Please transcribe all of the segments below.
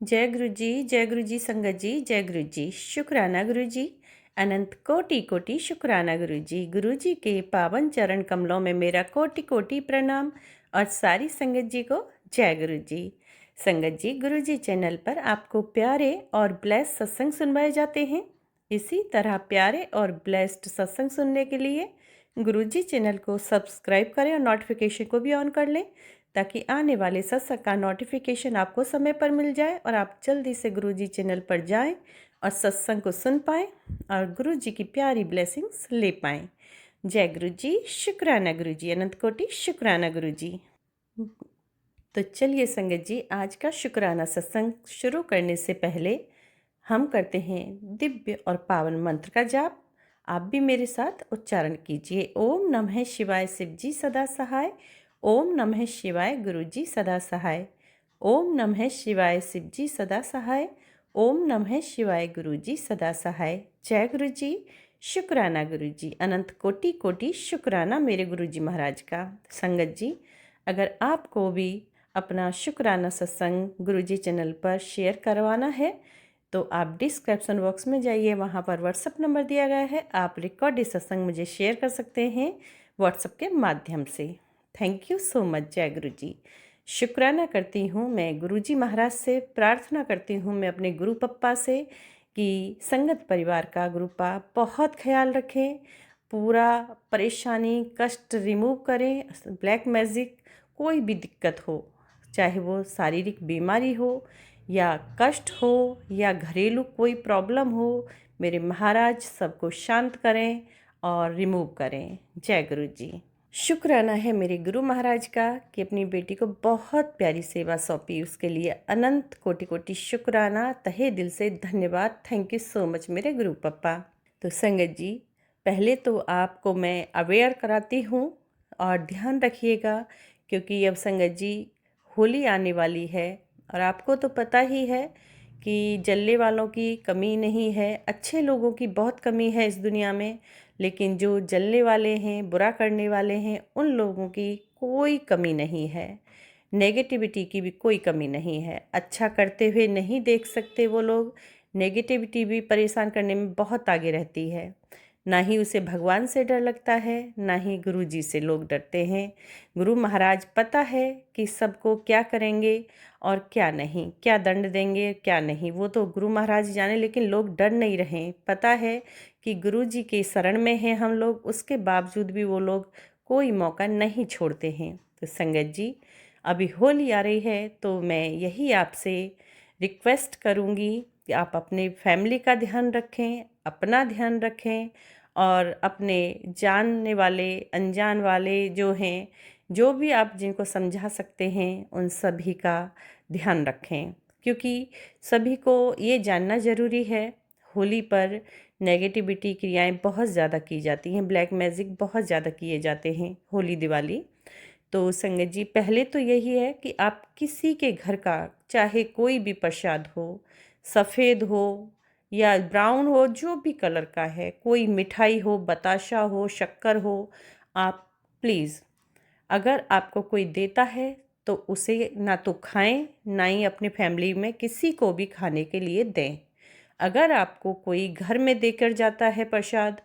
जय गुरु जी संगत जी, जय गुरु जी। शुक्राना गुरु जी, अनंत कोटि कोटि शुक्राना गुरु जी। गुरु जी के पावन चरण कमलों में मेरा कोटि कोटि प्रणाम और सारी संगत जी को जय गुरु जी। संगत जी, गुरु जी चैनल पर आपको प्यारे और ब्लेस्ड सत्संग सुनवाए जाते हैं। इसी तरह प्यारे और ब्लेस्ड सत्संग सुनने के लिए गुरु जी चैनल को सब्सक्राइब करें और नोटिफिकेशन को भी ऑन कर लें, ताकि आने वाले सत्संग का नोटिफिकेशन आपको समय पर मिल जाए और आप जल्दी से गुरु जी चैनल पर जाएं और सत्संग को सुन पाएं और गुरु जी की प्यारी ब्लेसिंग्स ले पाएं। जय गुरु जी, शुक्राना गुरु जी, अनंत कोटि शुक्राना गुरु जी। तो चलिए संगत जी, आज का शुक्राना सत्संग शुरू करने से पहले हम करते हैं दिव्य और पावन मंत्र का जाप। आप भी मेरे साथ उच्चारण कीजिए। ओम नमः शिवाय शिव जी सदा सहाय। ओम नमः शिवाय गुरु जी सदा सहाय। ओम नमः शिवाय शिव जी सदा सहाय। ओम नमः शिवाय गुरु जी सदा सहाय। जय गुरु जी, शुक्राना गुरु जी, अनंत कोटि कोटि शुक्राना मेरे गुरु जी महाराज का। संगत जी, अगर आपको भी अपना शुक्राना सत्संग गुरु जी चैनल पर शेयर करवाना है तो आप डिस्क्रिप्शन बॉक्स में जाइए, वहाँ पर व्हाट्सअप नंबर दिया गया है। आप रिकॉर्डेड सत्संग मुझे शेयर कर सकते हैं व्हाट्सअप के माध्यम से। Thank you so much. जय गुरु जी। शुक्राना करती हूँ मैं गुरु जी महाराज से, प्रार्थना करती हूँ मैं अपने गुरु पप्पा से कि संगत परिवार का गुरुपा बहुत ख्याल रखें, पूरा परेशानी कष्ट रिमूव करें। ब्लैक मैजिक कोई भी दिक्कत हो, चाहे वो शारीरिक बीमारी हो या कष्ट हो या घरेलू कोई प्रॉब्लम हो, मेरे महाराज सबको शांत करें और रिमूव करें। जय गुरु जी। शुक्राना है मेरे गुरु महाराज का कि अपनी बेटी को बहुत प्यारी सेवा सौंपी, उसके लिए अनंत कोटि कोटि शुक्राना, तहे दिल से धन्यवाद। थैंक यू सो मच मेरे गुरु पप्पा। तो संगत जी, पहले तो आपको मैं अवेयर कराती हूँ और ध्यान रखिएगा, क्योंकि अब संगत जी होली आने वाली है और आपको तो पता ही है कि जलने वालों की कमी नहीं है, अच्छे लोगों की बहुत कमी है इस दुनिया में, लेकिन जो जलने वाले हैं, बुरा करने वाले हैं, उन लोगों की कोई कमी नहीं है। नेगेटिविटी की भी कोई कमी नहीं है। अच्छा करते हुए नहीं देख सकते वो लोग, नेगेटिविटी भी परेशान करने में बहुत आगे रहती है। ना ही उसे भगवान से डर लगता है, ना ही गुरु जी से लोग डरते हैं। गुरु महाराज पता है कि सबको क्या करेंगे और क्या नहीं, क्या दंड देंगे क्या नहीं, वो तो गुरु महाराज जाने, लेकिन लोग डर नहीं रहे। पता है कि गुरु जी के शरण में हैं हम लोग, उसके बावजूद भी वो लोग कोई मौका नहीं छोड़ते हैं। तो संगत जी, अभी होली आ रही है तो मैं यही आपसे रिक्वेस्ट करूँगी कि आप अपने फैमिली का ध्यान रखें, अपना ध्यान रखें और अपने जानने वाले अनजान वाले जो हैं, जो भी आप जिनको समझा सकते हैं, उन सभी का ध्यान रखें, क्योंकि सभी को ये जानना ज़रूरी है होली पर नेगेटिविटी क्रियाएं बहुत ज़्यादा की जाती हैं, ब्लैक मैजिक बहुत ज़्यादा किए जाते हैं होली दिवाली। तो संगत जी, पहले तो यही है कि आप किसी के घर का चाहे कोई भी प्रसाद हो, सफ़ेद हो या ब्राउन हो, जो भी कलर का है, कोई मिठाई हो, बताशा हो, शक्कर हो, आप प्लीज़, अगर आपको कोई देता है तो उसे ना तो खाएं, ना ही अपने फैमिली में किसी को भी खाने के लिए दें। अगर आपको कोई घर में देकर जाता है प्रसाद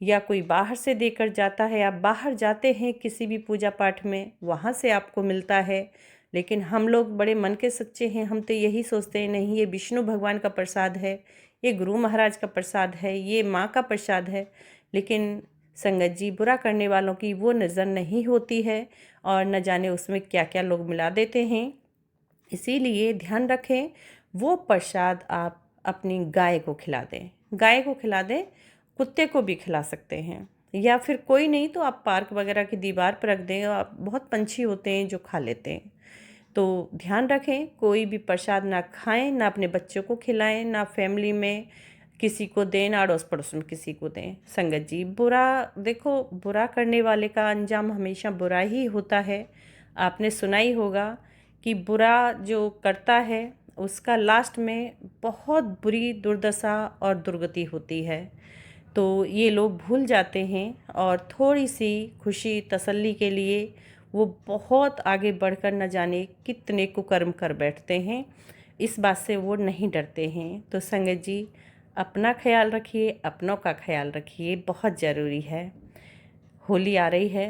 या कोई बाहर से देकर जाता है, आप बाहर जाते हैं किसी भी पूजा पाठ में, वहाँ से आपको मिलता है, लेकिन हम लोग बड़े मन के सच्चे हैं, हम तो यही सोचते हैं नहीं ये विष्णु भगवान का प्रसाद है, ये गुरु महाराज का प्रसाद है, ये माँ का प्रसाद है। लेकिन संगत जी, बुरा करने वालों की वो नज़र नहीं होती है और न जाने उसमें क्या क्या लोग मिला देते हैं। इसीलिए ध्यान रखें, वो प्रसाद आप अपनी गाय को खिला दें, गाय को खिला दें, कुत्ते को भी खिला सकते हैं, या फिर कोई नहीं तो आप पार्क वगैरह की दीवार पर रख दें, आप बहुत पंछी होते हैं जो खा लेते हैं। तो ध्यान रखें, कोई भी प्रसाद ना खाएं, ना अपने बच्चों को खिलाएं, ना फैमिली में किसी को दें, ना अड़ोस पड़ोस में किसी को दें। संगत जी, बुरा देखो, बुरा करने वाले का अंजाम हमेशा बुरा ही होता है। आपने सुना ही होगा कि बुरा जो करता है उसका लास्ट में बहुत बुरी दुर्दशा और दुर्गति होती है। तो ये लोग भूल जाते हैं और थोड़ी सी खुशी तसल्ली के लिए वो बहुत आगे बढ़कर न जाने कितने कुकर्म कर बैठते हैं। इस बात से वो नहीं डरते हैं। तो संगत जी, अपना ख्याल रखिए, अपनों का ख्याल रखिए, बहुत ज़रूरी है। होली आ रही है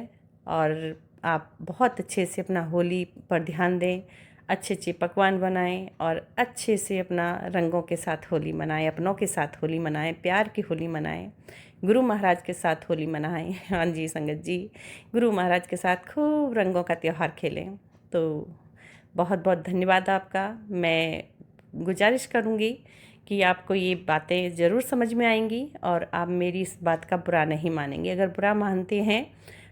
और आप बहुत अच्छे से अपना होली पर ध्यान दें, अच्छे अच्छे पकवान बनाएं और अच्छे से अपना रंगों के साथ होली मनाएं, अपनों के साथ होली मनाएं, प्यार की होली मनाएं, गुरु महाराज के साथ होली मनाएं। हाँ जी संगत जी, गुरु महाराज के साथ खूब रंगों का त्यौहार खेलें। तो बहुत बहुत धन्यवाद आपका। मैं गुजारिश करूँगी कि आपको ये बातें ज़रूर समझ में आएंगी और आप मेरी इस बात का बुरा नहीं मानेंगे। अगर बुरा मानते हैं,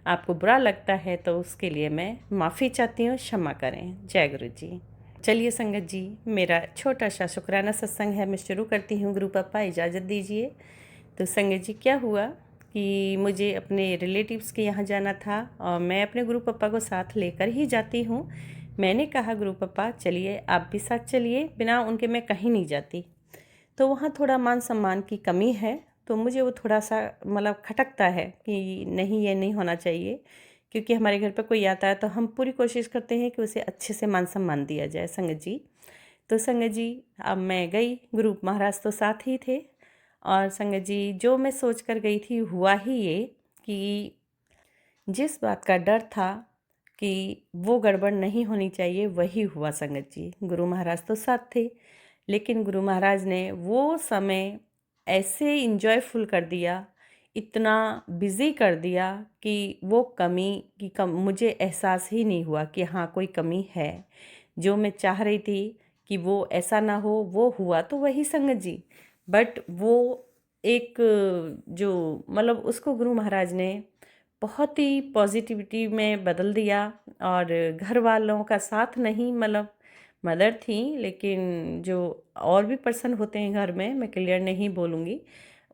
आपको बुरा लगता है, तो उसके लिए मैं माफ़ी चाहती हूँ, क्षमा करें। जय गुरु जी। चलिए संगत जी, मेरा छोटा सा शुक्राना सत्संग है, मैं शुरू करती हूँ। गुरु पापा इजाज़त दीजिए। तो संगत जी, क्या हुआ कि मुझे अपने रिलेटिव्स के यहाँ जाना था और मैं अपने गुरु पापा को साथ लेकर ही जाती हूँ। मैंने कहा गुरु पापा चलिए, आप भी साथ चलिए, बिना उनके मैं कहीं नहीं जाती। तो वहाँ थोड़ा मान सम्मान की कमी है, तो मुझे वो थोड़ा सा मतलब खटकता है कि नहीं, ये नहीं होना चाहिए। क्योंकि हमारे घर पे कोई आता है तो हम पूरी कोशिश करते हैं कि उसे अच्छे से मान सम्मान दिया जाए संगत जी। तो संगत जी, अब मैं गई, गुरु महाराज तो साथ ही थे। और संगत जी, जो मैं सोच कर गई थी हुआ ही ये कि जिस बात का डर था कि वो गड़बड़ नहीं होनी चाहिए, वही हुआ संगत जी। गुरु महाराज तो साथ थे, लेकिन गुरु महाराज ने वो समय ऐसे इंजॉयफुल कर दिया, इतना बिज़ी कर दिया कि वो कमी की मुझे एहसास ही नहीं हुआ कि हाँ कोई कमी है। जो मैं चाह रही थी कि वो ऐसा ना हो, वो हुआ तो वही संगत जी। बट वो एक जो मतलब उसको गुरु महाराज ने बहुत ही पॉजिटिविटी में बदल दिया। और घर वालों का साथ नहीं, मतलब मदर थी, लेकिन जो और भी पर्सन होते हैं घर में, मैं क्लियर नहीं बोलूँगी,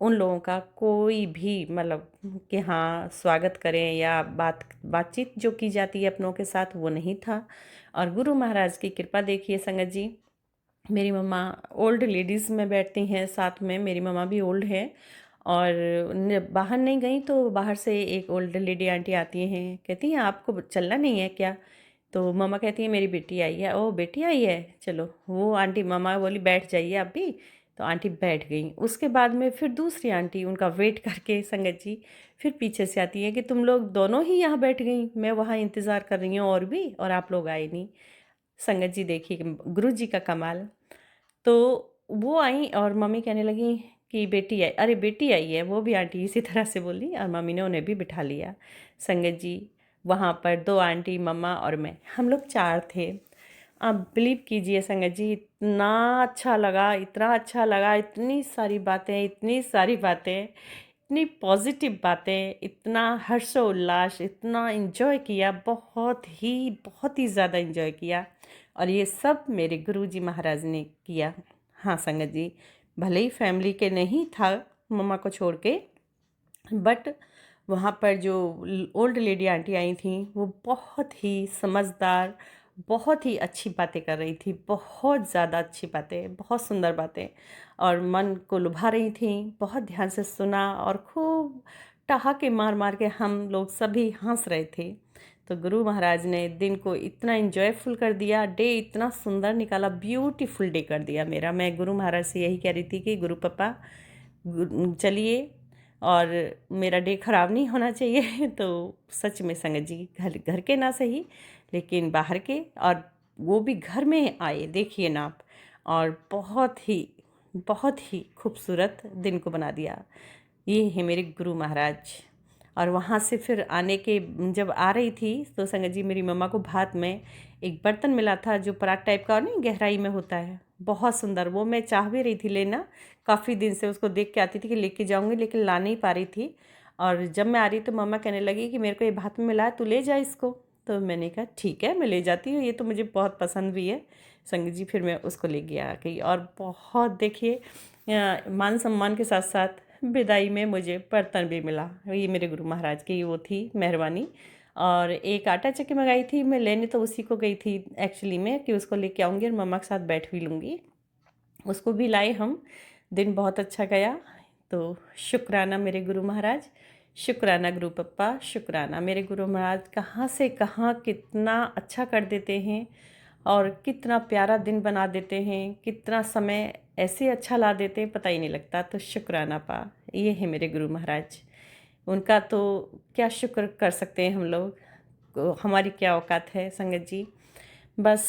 उन लोगों का कोई भी मतलब कि हाँ स्वागत करें या बातचीत जो की जाती है अपनों के साथ, वो नहीं था। और गुरु महाराज की कृपा देखिए संगत जी, मेरी मम्मा ओल्ड लेडीज़ में बैठती हैं साथ में, मेरी मम्मा भी ओल्ड है। और बाहर नहीं गई तो बाहर से एक ओल्ड लेडी आंटी आती हैं, कहती हैं आपको चलना नहीं है क्या? तो मम्मा कहती है मेरी बेटी आई है। ओ बेटी आई है, चलो। वो आंटी, मम्मा बोली बैठ जाइए आप भी, तो आंटी बैठ गई। उसके बाद में फिर दूसरी आंटी उनका वेट करके संगत जी फिर पीछे से आती है कि तुम लोग दोनों ही यहाँ बैठ गई, मैं वहाँ इंतज़ार कर रही हूँ और भी, और आप लोग आए नहीं। संगत जी देखिए गुरु जी का कमाल। तो वो आई और मम्मी कहने लगी कि बेटी आई, अरे बेटी आई है, वो भी आंटी इसी तरह से बोली और मम्मी ने उन्हें भी बिठा लिया। संगत जी, वहाँ पर दो आंटी, मम्मा और मैं, हम लोग चार थे। आप बिलीव कीजिए संगत जी, इतना अच्छा लगा, इतना अच्छा लगा, इतनी सारी बातें, इतनी सारी बातें, इतनी पॉजिटिव बातें, इतना हर्षोल्लास, इतना इन्जॉय किया, बहुत ही ज़्यादा इन्जॉय किया। और ये सब मेरे गुरुजी महाराज ने किया। हाँ संगत जी, भले ही फैमिली के नहीं था मम्मा को छोड़ के, बट वहाँ पर जो ओल्ड लेडी आंटी आई थी, वो बहुत ही समझदार, बहुत ही अच्छी बातें कर रही थी, बहुत ज़्यादा अच्छी बातें, बहुत सुंदर बातें, और मन को लुभा रही थी। बहुत ध्यान से सुना और खूब ठहाके मार मार के हम लोग सभी हंस रहे थे। तो गुरु महाराज ने दिन को इतना इंजॉयफुल कर दिया, डे इतना सुंदर निकाला, ब्यूटीफुल डे कर दिया मेरा। मैं गुरु महाराज से यही कह रही थी कि गुरु पापा चलिए, और मेरा डे ख़राब नहीं होना चाहिए। तो सच में संगत जी, घर घर के ना सही, लेकिन बाहर के, और वो भी घर में आए, देखिए ना आप, और बहुत ही खूबसूरत दिन को बना दिया। ये है मेरे गुरु महाराज। और वहाँ से फिर आने के जब आ रही थी तो संगत जी, मेरी मम्मा को भात में एक बर्तन मिला था जो परात टाइप का, और नहीं गहराई में होता है, बहुत सुंदर। वो मैं चाह भी रही थी लेना, काफ़ी दिन से उसको देख के आती थी कि लेके जाऊंगी, लेकिन ला नहीं पा रही थी। और जब मैं आ रही तो मम्मा कहने लगी कि मेरे को ये भात में मिला है, तू ले जा इसको। तो मैंने कहा ठीक है, मैं ले जाती हूँ, ये तो मुझे बहुत पसंद भी है। संगत जी, फिर मैं उसको ले गया गई, और बहुत देखिए मान सम्मान के साथ साथ विदाई में मुझे बर्तन भी मिला। ये मेरे गुरु महाराज की वो थी मेहरबानी। और एक आटा चक्की मंगाई थी मैं लेने, तो उसी को गई थी एक्चुअली में कि उसको लेके आऊँगी और मम्मा के साथ बैठ भी लूँगी। उसको भी लाए हम। दिन बहुत अच्छा गया। तो शुक्राना मेरे गुरु महाराज, शुक्राना गुरु पप्पा, शुक्राना मेरे गुरु महाराज, कहाँ से कहाँ कितना अच्छा कर देते हैं। और कितना प्यारा दिन बना देते हैं, कितना समय ऐसे अच्छा ला देते हैं, पता ही नहीं लगता। तो शुक्राना पा, ये है मेरे गुरु महाराज। उनका तो क्या शुक्र कर सकते हैं हम लोग, हमारी क्या औकात है संगत जी। बस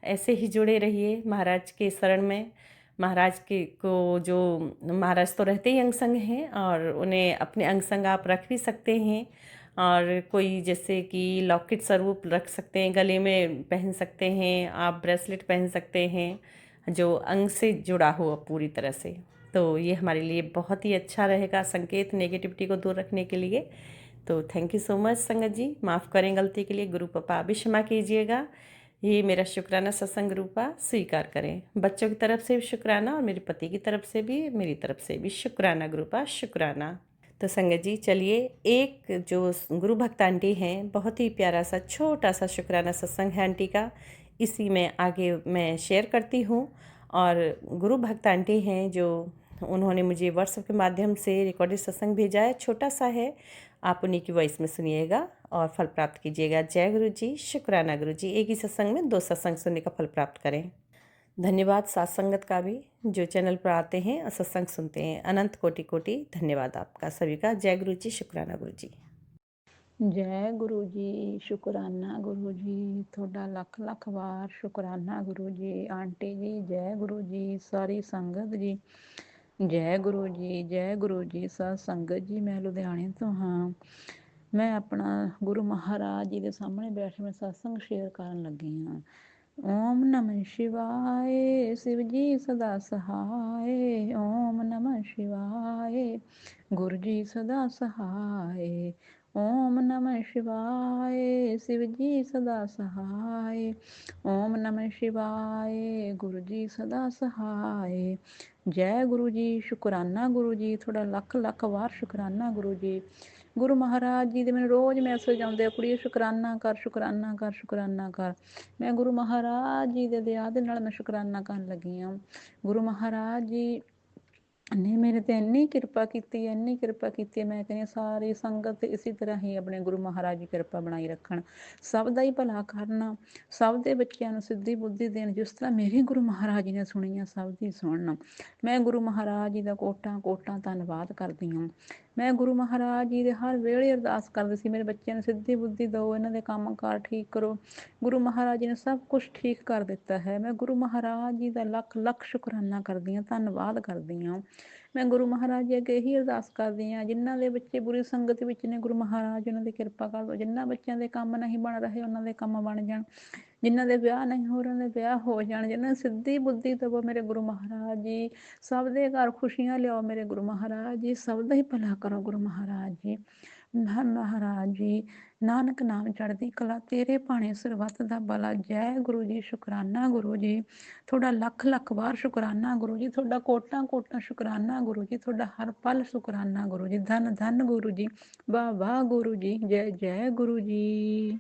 ऐसे ही जुड़े रहिए महाराज के शरण में। महाराज के को जो महाराज तो रहते ही अंग संग हैं, और उन्हें अपने अंग संग आप रख भी सकते हैं। और कोई जैसे कि लॉकेट स्वरूप रख सकते हैं, गले में पहन सकते हैं, आप ब्रेसलेट पहन सकते हैं जो अंग से जुड़ा हो पूरी तरह से। तो ये हमारे लिए बहुत ही अच्छा रहेगा संकेत, नेगेटिविटी को दूर रखने के लिए। तो थैंक यू सो मच संगत जी। माफ़ करें गलती के लिए, गुरु पापा भी क्षमा कीजिएगा। ये मेरा शुक्राना सत्संग रूपा स्वीकार करें। बच्चों की तरफ से भी शुक्राना, और मेरे पति की तरफ से भी, मेरी तरफ से भी शुक्राना गुरुपा, शुक्राना। तो संगत जी चलिए, एक जो गुरु भक्त आंटी हैं, बहुत ही प्यारा सा छोटा सा शुक्राना सत्संग है आंटी का, इसी में आगे मैं शेयर करती हूँ। और गुरु भक्त आंटी हैं जो, उन्होंने मुझे व्हाट्सएप के माध्यम से रिकॉर्डेड सत्संग भेजा है, छोटा सा है, आप उन्हीं की वॉइस में सुनिएगा और फल प्राप्त कीजिएगा। जय गुरु जी, शुक्राना गुरु जी। एक ही सत्संग में 2 सत्संग सुनने का फल प्राप्त करें। धन्यवाद साथ संगत का भी, जो चैनल पर आते हैं और सत्संग सुनते हैं। अनंत कोटि कोटि धन्यवाद आपका सभी का। जय गुरु जी, शुक्राना गुरु जी। जय गुरु जी, शुकराना गुरु जी, थोड़ा लख लख वार शुकराना गुरु जी। आंटी जी जय गुरु जी, सारी संगत जी जय गुरु जी, जय गुरु जी। साथ संगत जी, मैं लुधियाने तो हाँ। मैं अपना गुरु महाराज जी के सामने बैठ मैं सत्संग शेयर करन लगी हाँ। ओम नमः शिवाय, शिव जी सदा सहाय। ओम नमः शिवाय, गुरु जी सदा सहाय। ओम नमः शिवाय, शिव जी सदा सहाय। ओम नमः शिवाय, गुरु जी सदा सहाय। जय गुरु जी, शुकराना गुरु जी, थोड़ा लख लख वार शुकराना गुरु जी। ਗੁਰੂ ਮਹਾਰਾਜ ਜੀ ਦੇ ਮੈਨੂੰ ਰੋਜ਼ ਮੈਸੇਜ ਆਉਂਦੇ ਆ, ਕੁੜੀਏ ਸ਼ੁਕਰਾਨਾ ਕਰ, ਸ਼ੁਕਰਾਨਾ ਕਰ, ਸ਼ੁਕਰਾਨਾ ਕਰ। ਮੈਂ ਗੁਰੂ ਮਹਾਰਾਜ ਜੀ ਦੇ ਦਇਆ ਦੇ ਨਾਲ ਮੈਂ ਸ਼ੁਕਰਾਨਾ ਕਰਨ ਲੱਗੀ ਹਾਂ। ਗੁਰੂ ਮਹਾਰਾਜ ਜੀ ਨੇ ਮੇਰੇ ਤੇ ਇੰਨੀ ਕਿਰਪਾ ਕੀਤੀ ਹੈ, ਇੰਨੀ ਕਿਰਪਾ ਕੀਤੀ ਹੈ। ਮੈਂ ਕਹਿੰਦੀ ਸਾਰੀ ਸੰਗਤ ਇਸੇ ਤਰ੍ਹਾਂ ਹੀ ਆਪਣੇ ਗੁਰੂ ਮਹਾਰਾਜ ਜੀ ਕਿਰਪਾ ਬਣਾਈ ਰੱਖਣ, ਸਭ ਦਾ ਹੀ ਭਲਾ ਕਰਨਾ, ਸਭ ਦੇ ਬੱਚਿਆਂ ਨੂੰ ਸਿੱਧੀ ਬੁੱਧੀ ਦੇਣ, ਜਿਸ ਤਰ੍ਹਾਂ ਮੇਰੇ ਗੁਰੂ ਮਹਾਰਾਜ ਜੀ ਨੇ ਸੁਣੀ ਆ ਸਭ ਦੀ ਸੁਣਨ। ਮੈਂ ਗੁਰੂ ਮਹਾਰਾਜ ਜੀ ਦਾ ਕੋਟਾਂ ਕੋਟਾਂ ਧੰਨਵਾਦ ਕਰਦੀ ਹਾਂ। ਮੈਂ ਗੁਰੂ ਮਹਾਰਾਜ ਜੀ ਦੇ ਹਰ ਵੇਲੇ ਅਰਦਾਸ ਕਰਦੀ ਸੀ, ਮੇਰੇ ਬੱਚਿਆਂ ਨੂੰ ਸਿੱਧੀ ਬੁੱਧੀ ਦਿਓ, ਇਹਨਾਂ ਦੇ ਕੰਮ ਕਾਰ ਠੀਕ ਕਰੋ। ਗੁਰੂ ਮਹਾਰਾਜ ਜੀ ਨੇ ਸਭ ਕੁਛ ਠੀਕ ਕਰ ਦਿੱਤਾ ਹੈ। ਮੈਂ ਗੁਰੂ ਮਹਾਰਾਜ ਜੀ ਦਾ ਲੱਖ ਲੱਖ ਸ਼ੁਕਰਾਨਾ ਕਰਦੀ ਹਾਂ, ਧੰਨਵਾਦ ਕਰਦੀ ਹਾਂ। ਮੈਂ ਗੁਰੂ ਮਹਾਰਾਜ ਜੀ ਅੱਗੇ ਇਹੀ ਅਰਦਾਸ ਕਰਦੀ ਹਾਂ, ਜਿਨ੍ਹਾਂ ਦੇ ਬੱਚੇ ਬੁਰੀ ਸੰਗਤ ਵਿੱਚ ਨੇ, ਗੁਰੂ ਮਹਾਰਾਜ ਉਹਨਾਂ ਦੀ ਕਿਰਪਾ ਕਰ ਦਿਓ। ਜਿਨ੍ਹਾਂ ਬੱਚਿਆਂ ਦੇ ਕੰਮ ਨਹੀਂ ਬਣ ਰਹੇ, ਉਹਨਾਂ ਦੇ ਕੰਮ ਬਣ ਜਾਣ। ਜਿਨ੍ਹਾਂ ਦੇ ਵਿਆਹ ਨਹੀਂ ਹੋ ਰਹੇ, ਉਹਨਾਂ ਦੇ ਵਿਆਹ ਹੋ ਜਾਣ। ਜਿਨ੍ਹਾਂ ਨੂੰ ਸਿੱਧੀ ਬੁੱਧੀ ਦੇਵੋ ਮੇਰੇ ਗੁਰੂ ਮਹਾਰਾਜ ਜੀ। ਸਭ ਦੇ ਘਰ ਖੁਸ਼ੀਆਂ ਲਿਆਓ ਮੇਰੇ ਗੁਰੂ ਮਹਾਰਾਜ ਜੀ। ਸਭ ਦਾ ਹੀ ਭਲਾ ਕਰੋ ਗੁਰੂ ਮਹਾਰਾਜ ਜੀ। ਮਹਾਰਾਜ ਜੀ, ਨਾਨਕ ਨਾਮ ਚੜ੍ਹਦੀ ਕਲਾ, ਤੇਰੇ ਭਾਣੇ ਸਰਬੱਤ ਦਾ ਭਲਾ। ਜੈ ਗੁਰੂ ਜੀ, ਸ਼ੁਕਰਾਨਾ ਗੁਰੂ ਜੀ, ਤੁਹਾਡਾ ਲੱਖ ਲੱਖ ਵਾਰ ਸ਼ੁਕਰਾਨਾ ਗੁਰੂ ਜੀ। ਤੁਹਾਡਾ ਕੋਟਾਂ ਕੋਟਾਂ ਸ਼ੁਕਰਾਨਾ ਗੁਰੂ ਜੀ। ਤੁਹਾਡਾ ਹਰ ਪਲ ਸ਼ੁਕਰਾਨਾ ਗੁਰੂ ਜੀ। ਧੰਨ ਧੰਨ ਗੁਰੂ ਜੀ, ਵਾਹ ਵਾਹ ਗੁਰੂ ਜੀ, ਜੈ ਜੈ ਗੁਰੂ ਜੀ।